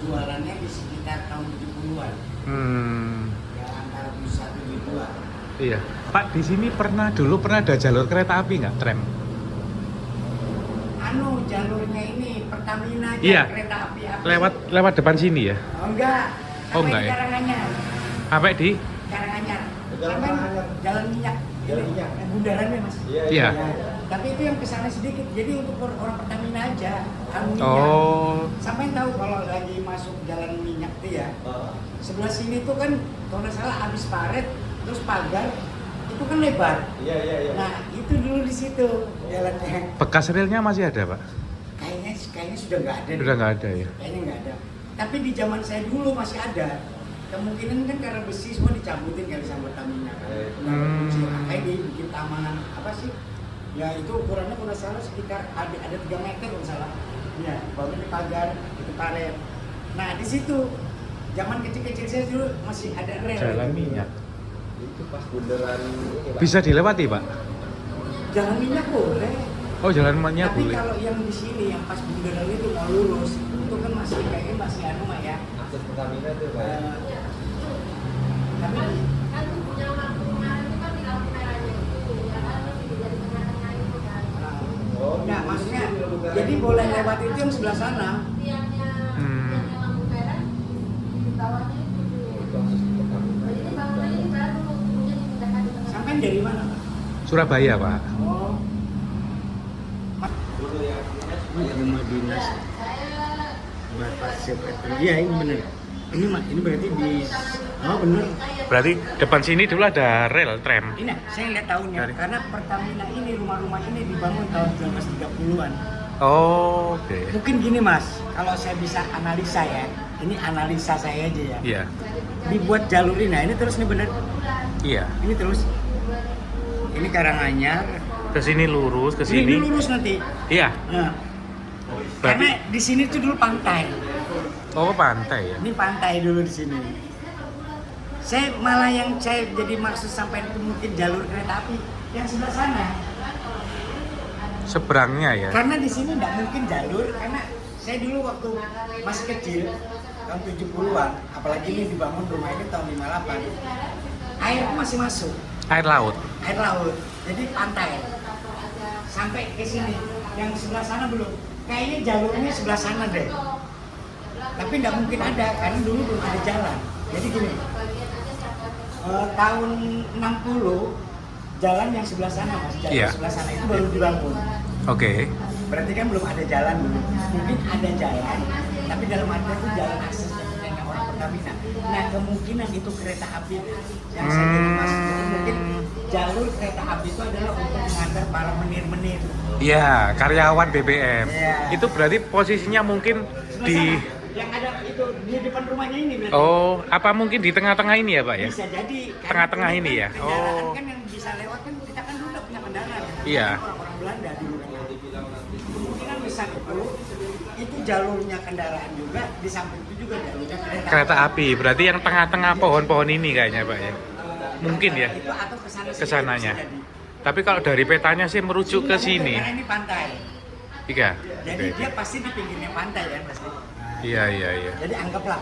jualannya di sekitar tahun 70-an. Ya antara bisa 72. Iya. Pak, di sini dulu pernah ada jalur kereta api nggak, tram? Jalurnya ini Pertamina aja, Iya. kereta api. Lewat depan sini ya? Oh enggak. Oh, Sampai enggak di ya? Karanganyar. Sampai di? Karanganyar. Jalan Sampai Karanganyar. Jalan Minyak. Jalan Minyak. Bundarannya Mas. Iya. Ya, tapi itu yang kesana sedikit. Jadi untuk orang Pertamina aja. Minyak. Oh. Sampai tahu kalau lagi masuk Jalan Minyak tuh ya. Sebelah sini tuh kan kalau nggak salah habis paret, terus pagar, itu kan lebar. Iya. Nah itu dulu di situ jalannya. Bekas relnya masih ada, Pak? Kayaknya sudah nggak ada. Udah nggak ada ya? Kayaknya nggak ada. Tapi di zaman saya dulu masih ada. Kemungkinan kan karena besi semua dicabutin kali sama Pertamina kan. Kayak dibikin taman apa sih? Ya itu ukurannya kalau nggak salah sekitar ada 3 meter kalau nggak salah. Ya, baru di pagar, itu paret. Nah di situ zaman kecil-kecil saya dulu masih ada rel. Jalan Minyak. Itu pas bundaran ini, Pak. Bisa dilewati, Pak? Jalan Minyak boleh. Oh, Jalan Minyak Tapi boleh. kalau yang di sini yang pas bundaran itu mau lurus, itu kan masih kayaknya masih mah ya. Akses Pertamina tuh, Pak. Tapi Kan punya lampu kemarin itu kan di lampu merahnya itu, ya kan lebih dari tengah-tengah itu kan. nah maksudnya jadi boleh lewat itu yang sebelah sana. Tiangnya lampu merah di bawahnya itu. Itu akses Pertamina. Jadi bangunan ini baru punya dipindahkan di tengah. Sampai dari mana, Pak? Surabaya, Pak. Oh. Ini rumah dinas Bapak Sekretari. Iya, ini benar. Ini berarti di benar. Berarti depan sini dulu ada rel tram. Ini saya lihat tahunnya Dari- karena Pertamina ini rumah-rumah ini dibangun tahun 1930-an. Oh, oke. Mungkin gini Mas, kalau saya bisa analisa ya, ini analisa saya aja ya. Iya. Dibuat jalur ini, nah ini terus nih bener, Iya. ini terus. Ini Karanganyar, Ke sini lurus, ke ini sini. lurus nanti. Iya. Nah, Berarti karena di sini tuh dulu pantai. oh, pantai ya. Ini pantai dulu di sini. Saya malah yang saya jadi maksud sampai itu mungkin jalur kereta api yang sebelah sana. Seberangnya ya. Karena di sini nggak mungkin jalur, karena saya dulu waktu masih kecil tahun 70-an, apalagi ini dibangun rumah ini tahun 58. Air masih masuk, Air laut. air laut. Jadi pantai. Sampai ke sini. Yang sebelah sana belum. Kayaknya jalurnya sebelah sana deh. Tapi nggak mungkin ada karena dulu belum ada jalan. Jadi gini. Tahun 60 jalan yang sebelah sana Mas, jalan Iya. sebelah sana itu baru dibangun. Oke. Berarti kan belum ada jalan dulu. Mungkin ada jalan, tapi dalam arti itu jalan akses yang orang Pertamina. Nah kemungkinan itu kereta api yang saya jadi masuk itu mungkin jalur kereta api itu adalah untuk mengantar para menir-menir. Iya, karyawan BBM. Iya. Itu berarti posisinya mungkin Sebelah di sana, yang ada itu di depan rumahnya ini berarti. oh, apa mungkin di tengah-tengah ini ya, Pak ya? Bisa jadi. karena Tengah-tengah ini kan ya? Kendaraan Oh. kan yang bisa lewat kan kita kan dulu nggak punya kendaraan. Iya. Orang-orang Belanda dulu kan. Kemungkinan besar itu jalurnya kendaraan juga, di samping itu juga jalurnya Kereta api. Berarti yang tengah-tengah pohon-pohon ini kayaknya, Pak ya. Mungkin ya. Itu atau kesana Kesananya. Tapi kalau dari petanya sih merujuk ke sini. Karena ini pantai. Iya. Jadi Oke. dia pasti di pinggirnya pantai kan pasti. Iya, iya, iya. Jadi anggaplah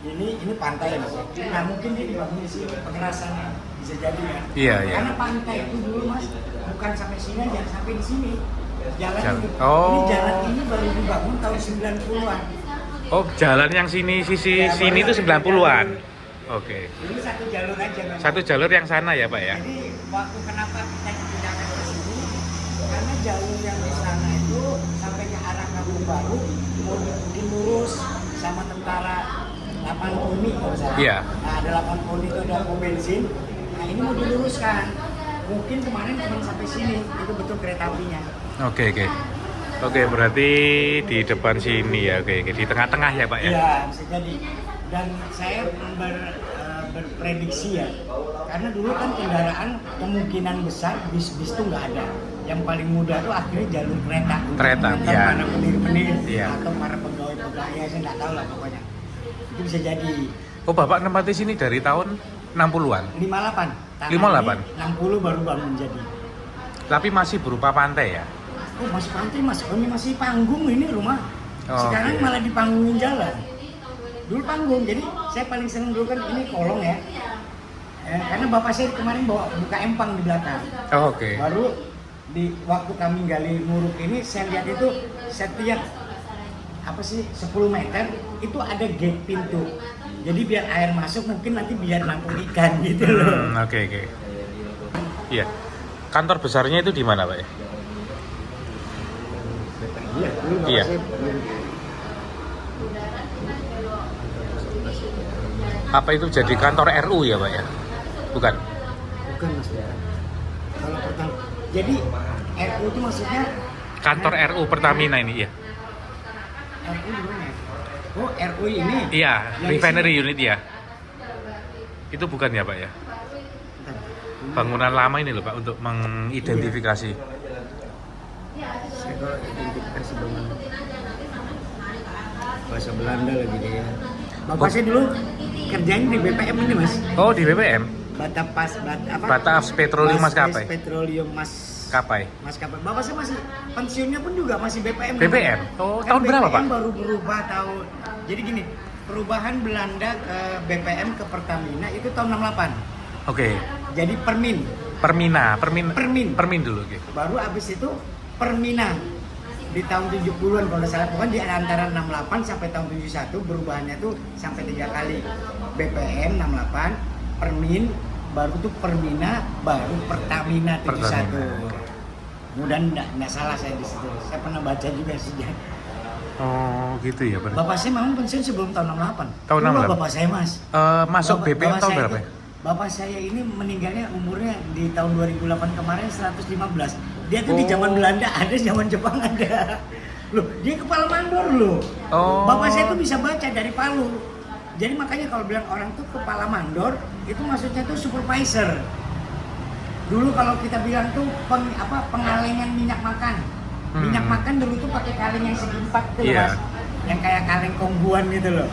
ini pantai Mas. Nah mungkin dia dibangun di sini pengerasannya bisa jadi kan. Iya, iya. Karena pantai itu dulu Mas bukan sampai sini aja, sampai di sini. Jalan Jalan. ini. Oh. Ini jalan ini baru dibangun tahun 90-an. Oh, jalan yang sisi Ya, sini itu baru 90-an. Oke. Ini satu jalur aja memang. Satu jalur yang sana ya, Pak ya? Jadi waktu kenapa kita dipindahkan ke sini? Karena jalur yang di sana itu sampai ke arah Kampung Baru mau dibikin lurus sama tentara 8 Poni kalau salah. Iya. Nah ada 8 Poni itu ada pom bensin. Nah ini mau diluruskan. Mungkin kemarin cuma sampai sini itu betul kereta apinya. Oke, oke. Oke, berarti di depan sini ya. Oke, oke. Di tengah-tengah ya, Pak ya? Iya bisa jadi. Dan saya berprediksi ya, karena dulu kan kendaraan kemungkinan besar bis-bis tuh nggak ada. Yang paling mudah tuh akhirnya jalur kereta. Kereta, Mengantar iya. para menir-menir Iya. atau para pegawai-pegawai, ya saya nggak tahu lah pokoknya. Itu bisa jadi Oh, Bapak nempati sini dari tahun 60-an? 58. Tangan 58? ini 60 baru bangun jadi. Tapi masih berupa pantai ya? Oh masih pantai mas, ini masih panggung ini rumah. Oh, Sekarang oke. malah dipanggungin jalan. dulu panggung. Jadi saya paling seneng dulu kan ini kolong ya. Karena bapak saya kemarin bawa buka empang di belakang. Oh, oke. Baru di waktu kami gali muruk ini saya lihat itu setiap apa sih 10 meter itu ada gate pintu. Jadi biar air masuk mungkin nanti biar nampung ikan gitu loh. Oke. Iya. Kantor besarnya itu di mana, Pak ya? Iya, dulu bapak Iya. saya belum. Apa itu jadi kantor RU ya, Pak ya? Bukan. Bukan Mas. Kalau pertama, jadi RU itu maksudnya Kantor RU Pertamina ini ya. RU di mana? Oh, RU ini. Iya, Yang refinery di unit ya. Itu bukan ya, Pak ya? sini. Bangunan lama ini loh, Pak, untuk mengidentifikasi. Saya kalau identifikasi bangunan bahasa Belanda lagi dia ya. Bapak saya dulu kerjanya di BPM ini Mas. Oh, di BPM. Batas Petroleum Maskapai. Petroleum Kapai. Maskapai. Bapak saya masih pensiunnya pun juga masih BPM. BPM? Oh, tahun berapa, Pak? BPM baru berubah tahun. Jadi gini, perubahan Belanda ke BPM ke Pertamina itu tahun 68. Oke. Jadi Permin dulu, oke. baru abis itu Permina di tahun 70-an kalau nggak salah, pokoknya di antara 68 sampai tahun 71 berubahannya tuh sampai 3 kali. BPM 68, Permin, baru tuh Permina, baru Pertamina 71. Mudah-mudahan nggak salah saya di situ. Saya pernah baca juga sih. Oh, gitu ya, Pak. Bapak saya memang pensiun sebelum tahun 68. Tahun Dulu 68. Bapak saya Mas. Masuk BPM tahun saya berapa ya? itu- Bapak saya ini meninggalnya umurnya di tahun 2008 kemarin 115. Dia tuh di zaman Belanda ada, zaman Jepang ada. Loh, dia kepala mandor loh. Oh. Bapak saya tuh bisa baca dari Palu. Jadi makanya kalau bilang orang tuh kepala mandor, itu maksudnya tuh supervisor. Dulu kalau kita bilang tuh pengalengan minyak makan. Minyak makan dulu tuh pakai kaleng yang segi 4 tuh Iya. Mas. Yang kayak kaleng kongguan gitu loh.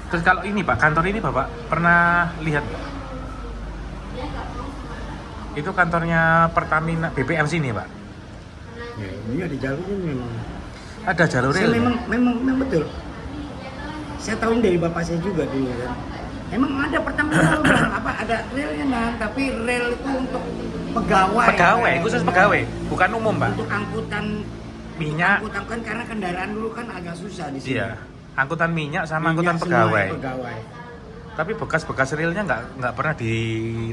Terus kalau ini, Pak, kantor ini Bapak pernah lihat? Itu kantornya Pertamina BPM sini, Pak. Ya, ini ada jalurnya memang. Ada jalur Saya rel. memang betul. Saya tahu dari bapak saya juga dulu kan. Emang ada Pertamina ada relnya nah, tapi rel itu untuk pegawai. Pegawai, khusus pegawai, bukan umum, Pak. Untuk angkutan Minyak. Angkutan kan karena kendaraan dulu kan agak susah di sini. Iya. Angkutan minyak sama Minyak angkutan semua pegawai. pegawai. Tapi bekas-bekas relnya nggak pernah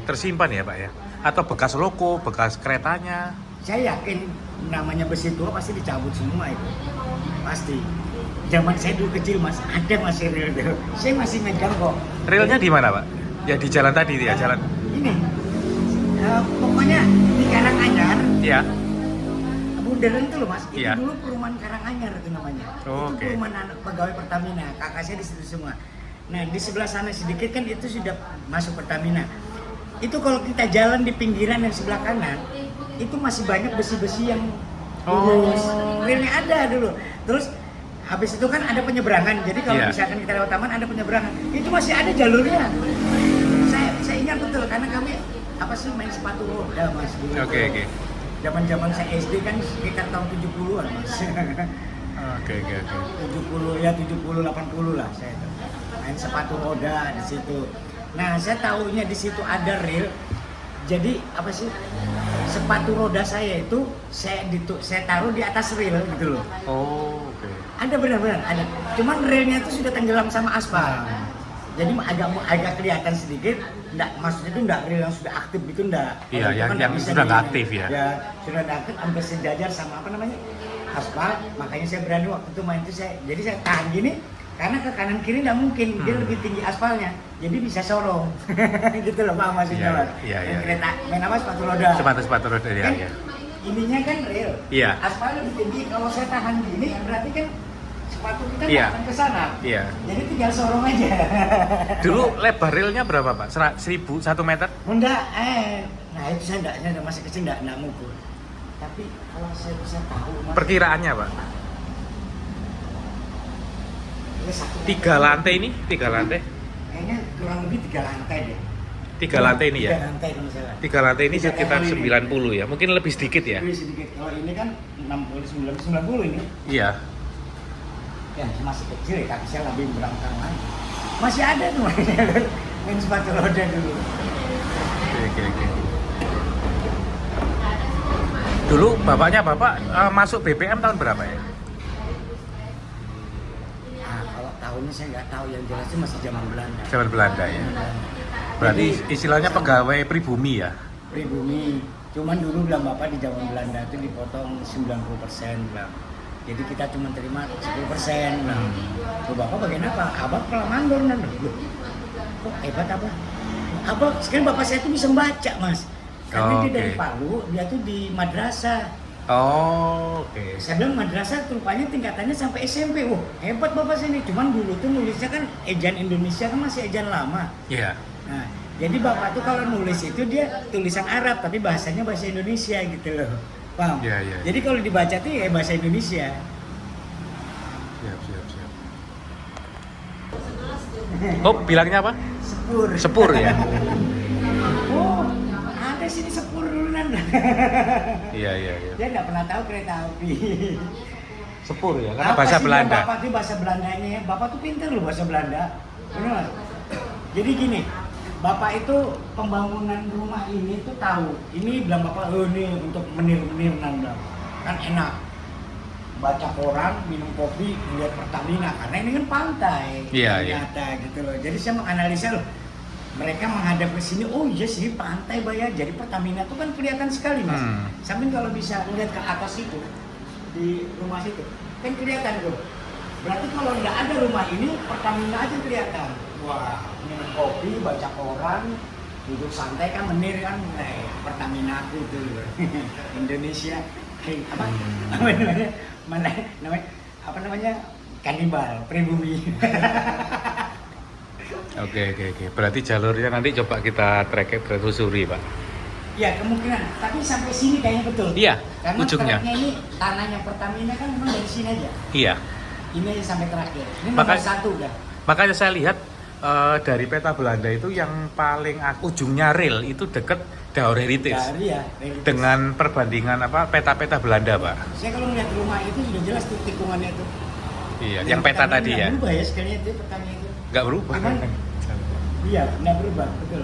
tersimpan ya, Pak ya? Atau bekas loko, bekas keretanya? Saya yakin namanya besi tua pasti dicabut semua itu. Pasti. Zaman saya dulu kecil Mas, ada masih rel itu. Saya masih megang kok. Relnya di mana, Pak? Ya di jalan tadi ya, jalan. Ini. Pokoknya di Karanganyar. Iya. Bundaran itu loh Mas, itu Iya. dulu perumahan Karanganyar itu namanya. Oh, itu oke. perumahan anak pegawai Pertamina, kakak saya di situ semua. Nah di sebelah sana sedikit kan itu sudah masuk Pertamina. Itu kalau kita jalan di pinggiran yang sebelah kanan, itu masih banyak besi-besi yang lurus. Relnya ada dulu. Terus habis itu kan ada penyeberangan. Jadi kalau Iya. misalkan kita lewat taman ada penyeberangan, itu masih ada jalurnya. Saya ingat betul karena kami main sepatu roda Mas dulu. Oke. Zaman saya SD kan sekitar tahun 70-an Mas. Oke. 70 80 lah saya itu. Main sepatu roda di situ. Nah, saya tahunya di situ ada rel. Jadi sepatu roda saya itu saya taruh di atas rel gitu loh. Oh, oke. Ada benar-benar ada. Cuman relnya itu sudah tenggelam sama aspal. Jadi agak kelihatan sedikit, maksudnya itu enggak rel yang sudah aktif gitu enggak. Iya, Kalau itu kan yang bisa sudah nggak di- aktif ya. Ya, sudah nggak aktif hampir sejajar sama aspal. Makanya saya berani waktu itu main itu jadi saya tahan gini karena ke kanan kiri nggak mungkin, dia lebih tinggi aspalnya. Jadi bisa sorong. Gitu loh Pak maksudnya. Iya, Mas. iya. Yang kereta main sepatu roda. Sepatu roda ya. Kan Ya. ininya kan rel. Iya. Aspal lebih tinggi. Kalau saya tahan gini berarti kan sepatu kita nggak Iya. akan ke sana. Iya. Jadi tinggal sorong aja. Dulu lebar relnya berapa, Pak? 1 meter? Enggak, nah itu saya masih kecil enggak ngukur. Tapi kalau saya bisa tahu Mas, Perkiraannya, Pak? ya 1 3 lantai ini? 3 lantai? Kayaknya kurang lebih 3 lantai deh. 3 lantai ini ya? 3 lantai kalau salah. 3 lantai ini Tiga sekitar level ini. 90 ya? Mungkin lebih sedikit ya? Lebih sedikit. Kalau ini kan 90 ini. Iya. Ya masih kecil ya, kaki saya lebih berangkat lagi. Masih ada tuh main sepatu roda dulu. Oke. Dulu bapaknya masuk BPM tahun berapa ya? Nah, kalau tahunnya saya nggak tahu, yang jelas itu masih zaman Belanda. Zaman Belanda ya. Berarti istilahnya pegawai pribumi ya? Pribumi. Cuman dulu bilang bapak di zaman Belanda itu dipotong 90% bilang. Jadi kita cuma terima 10%. Nah, bapak bagian apa? Abang pernah mandor kan? Kok hebat apa? Abang sekarang bapak saya tuh bisa membaca mas. Karena dia dari Palu, dia tuh di madrasah. Oke. Saya bilang madrasah rupanya tingkatannya sampai SMP. Wah hebat bapak sini. Cuman dulu tuh nulisnya kan ejaan Indonesia kan masih ejaan lama. Iya. Nah, jadi bapak tuh kalau nulis itu dia tulisan Arab tapi bahasanya bahasa Indonesia gitu loh. Paham? Iya. Jadi kalau dibaca tuh ya bahasa Indonesia. Siap. Oh, bilangnya apa? Sepur. Sepur ya? Oh, ada sini sepur duluan. Iya. Dia nggak pernah tahu kereta api. Sepur ya, karena Apa bahasa sih Belanda. Bapak tuh bahasa Belandanya ya. Bapak tuh pintar loh bahasa Belanda. Benar. Jadi gini, Bapak itu pembangunan rumah ini tuh tahu. Ini bilang Bapak, oh ini untuk menir-menir nanda. Kan enak. Baca koran, minum kopi, melihat Pertamina. Karena ini kan pantai. Iya. Ternyata gitu loh. Jadi saya menganalisa loh. Mereka menghadap ke sini, oh iya sih pantai bayar. Jadi Pertamina tuh kan kelihatan sekali mas. Sampai kalau bisa melihat ke atas itu, di rumah situ, kan kelihatan tuh. Berarti kalau nggak ada rumah ini, Pertamina aja kelihatan. Wah, minum kopi, baca koran, duduk santai kan menir kan, Pertamina aku tuh. Indonesia, apa namanya, kanibal, pribumi. Oke. Berarti jalurnya nanti coba kita telusuri, Pak. Ya kemungkinan, tapi sampai sini kayaknya betul. Iya, Karena ujungnya. treknya ini tanahnya Pertamina kan memang dari sini aja. Iya. Ini aja sampai terakhir. Ini nomor Maka- 1 udah. Makanya saya lihat dari peta Belanda itu yang paling ujungnya rel itu deket Daur Heritage. Dari ya. Dari Dengan perbandingan peta-peta Belanda, Pak. Saya kalau melihat rumah itu sudah jelas tuh tikungannya tuh. Iya, yang peta Pertamina tadi ya. nggak berubah ya sekalian itu Pertamina itu. Nggak berubah. Cuman, iya, nggak berubah, betul.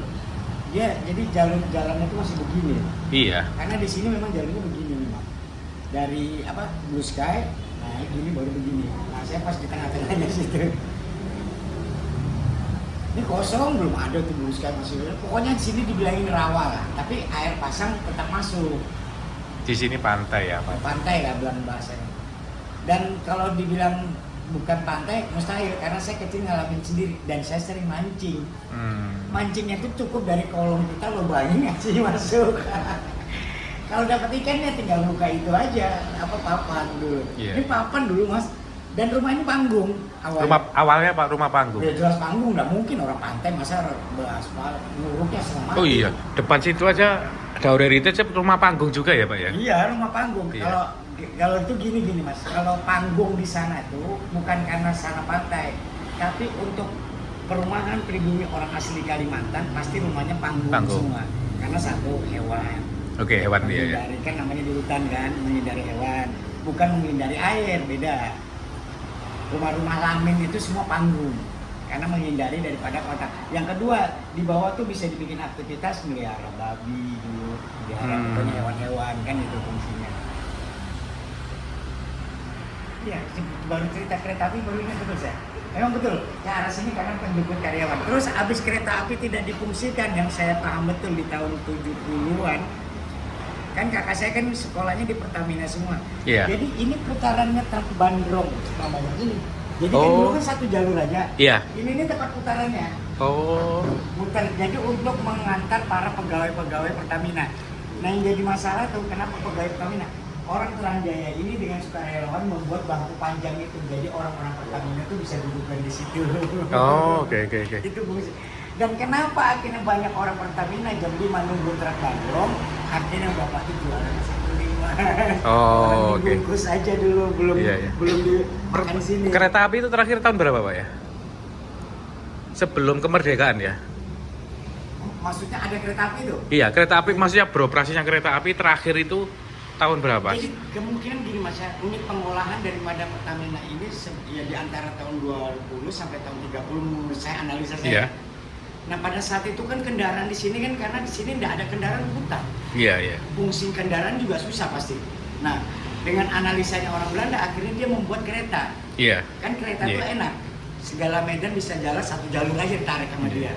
Dia jadi jalannya itu masih begini. Iya. Karena di sini memang jalurnya begini memang. Dari Blue Sky, nah ini baru begini. Nah saya pas di tengah-tengahnya situ. Ini kosong, belum ada tuh Blue Sky masih. Pokoknya di sini dibilangin rawa lah, tapi air pasang tetap masuk. Di sini pantai ya, Pak. Pantai lah bilang bahasanya. Dan kalau dibilang bukan pantai, mustahil karena saya kecil ngalamin sendiri dan saya sering mancing. Mancingnya itu cukup dari kolong kita lubangin ngasih masuk. Kalau dapat ikannya tinggal buka itu aja, papan dulu. Iya. Ini papan dulu mas. Dan rumah ini panggung awalnya. Rumah awalnya Pak, rumah panggung. Ya jelas panggung, nggak mungkin orang pantai masa beraspal, nguruknya setengah mati. Oh iya, depan situ aja Daur Heritage rumah panggung juga ya, Pak ya? Iya, rumah panggung. Iya. Kalau itu gini mas, kalau panggung di sana itu bukan karena sana pantai, tapi untuk perumahan pribumi orang asli Kalimantan pasti rumahnya panggung. Semua. Karena satu hewan. Oke, hewan dia ya. Menghindari kan namanya di hutan kan, menghindari hewan, bukan menghindari air, beda. Rumah-rumah lamin itu semua panggung karena menghindari daripada kota. Yang kedua, di bawah tuh bisa dibikin aktivitas melihara babi dulu, melihara pokoknya hewan-hewan kan itu fungsinya. Iya, baru cerita kereta api baru ingat betul saya. Memang betul, ke arah sini karena penjemput karyawan. Terus habis kereta api tidak difungsikan, yang saya paham betul di tahun 70-an. Kan kakak saya kan sekolahnya di Pertamina semua. Iya. Jadi ini putarannya truk bandrong namanya ini. Jadi kan dulu kan satu jalur aja. Iya. Ini tempat putarannya. Oh. Putar jadi untuk mengantar para pegawai-pegawai Pertamina. Nah yang jadi masalah tuh kenapa pegawai Pertamina? Orang Telanjaya ini dengan sukarelawan membuat bangku panjang itu, jadi orang-orang Pertamina tuh bisa dudukkan di situ. Oh, oke. Itu fungsi. Dan kenapa akhirnya banyak orang Pertamina jam 5 nunggu truk bandrong, akhirnya bapak itu jualan nasi kuning. Oh, oke. Bungkus aja dulu, belum Iya. dimakan sini. Kereta api itu terakhir tahun berapa, Pak ya? Sebelum kemerdekaan ya? Maksudnya ada kereta api itu? Iya, kereta api maksudnya beroperasinya kereta api terakhir itu tahun berapa? Jadi kemungkinan gini Mas, ya, unit pengolahan daripada Pertamina ini ya di antara tahun 20 sampai tahun 30 menurut saya analisa saya. Iya. Nah pada saat itu kan kendaraan di sini kan karena di sini tidak ada kendaraan hutan, Iya, iya. fungsi kendaraan juga susah pasti. Nah dengan analisanya orang Belanda akhirnya dia membuat kereta. Iya. Kan kereta itu Iya. enak, segala medan bisa jalan satu jalur aja ditarik sama Iya. dia.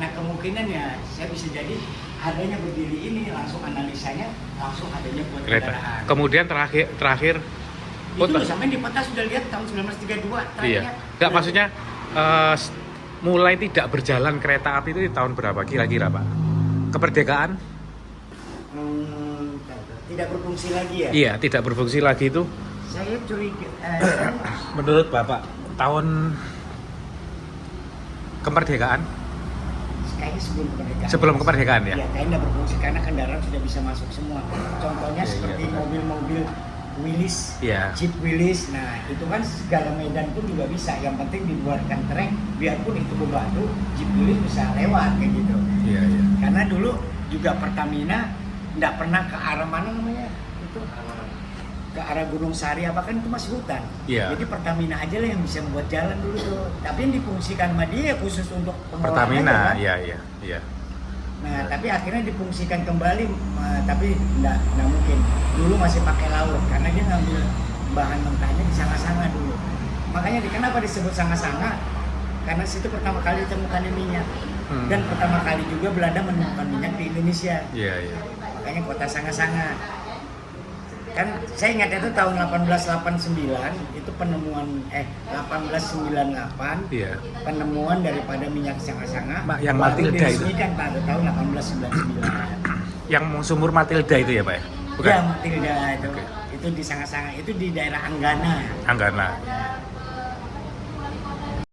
Nah kemungkinan ya saya bisa jadi adanya berdiri ini langsung analisanya langsung adanya buat Kereta. kendaraan. Kemudian terakhir Itu oh, loh, sampai di peta sudah lihat tahun 1932 terakhirnya. iya. Enggak, maksudnya mulai tidak berjalan kereta api itu di tahun berapa kira-kira, Pak? Kemerdekaan? Tidak berfungsi lagi ya. Iya, tidak berfungsi lagi itu. Saya curiga Menurut Bapak, tahun kemerdekaan? kayaknya sebelum kemerdekaan. Sebelum kemerdekaan ya? Iya, kayaknya tidak berfungsi karena kendaraan sudah bisa masuk semua. Contohnya Iya, seperti iya. mobil-mobil Willys, Iya. Jeep Willys. Nah, itu kan segala medan pun juga bisa. Yang penting dibuatkan trek, biarpun itu bebatu, Jeep Willys bisa lewat kayak gitu. Iya, iya. Karena dulu juga Pertamina nggak pernah ke arah mana namanya itu, ke arah Gunung Sari apa kan itu masih hutan. Iya. Jadi Pertamina aja lah yang bisa membuat jalan dulu tuh. Tapi yang difungsikan sama dia khusus untuk pengolahan aja, Pertamina, kan? iya, iya, iya. Nah, tapi akhirnya difungsikan kembali, tapi nggak mungkin. Dulu masih pakai laut karena dia ngambil bahan mentahnya di Sanga-Sanga dulu. Makanya kenapa disebut Sanga-Sanga? Karena situ pertama kali ditemukan minyak. Dan pertama kali juga Belanda menemukan minyak di Indonesia. Iya, iya. Makanya kota Sanga-Sanga. Kan saya ingat itu tahun 1889 itu penemuan 1898 Iya. penemuan daripada minyak Sanga-Sanga Yang baru Matilda itu. diresmikan pada tahun 1899. Yang sumur Matilda itu ya, Pak ya? Bukan? Ya Matilda itu. Oke. Itu di Sanga-Sanga, itu di daerah Anggana. Anggana. Ya.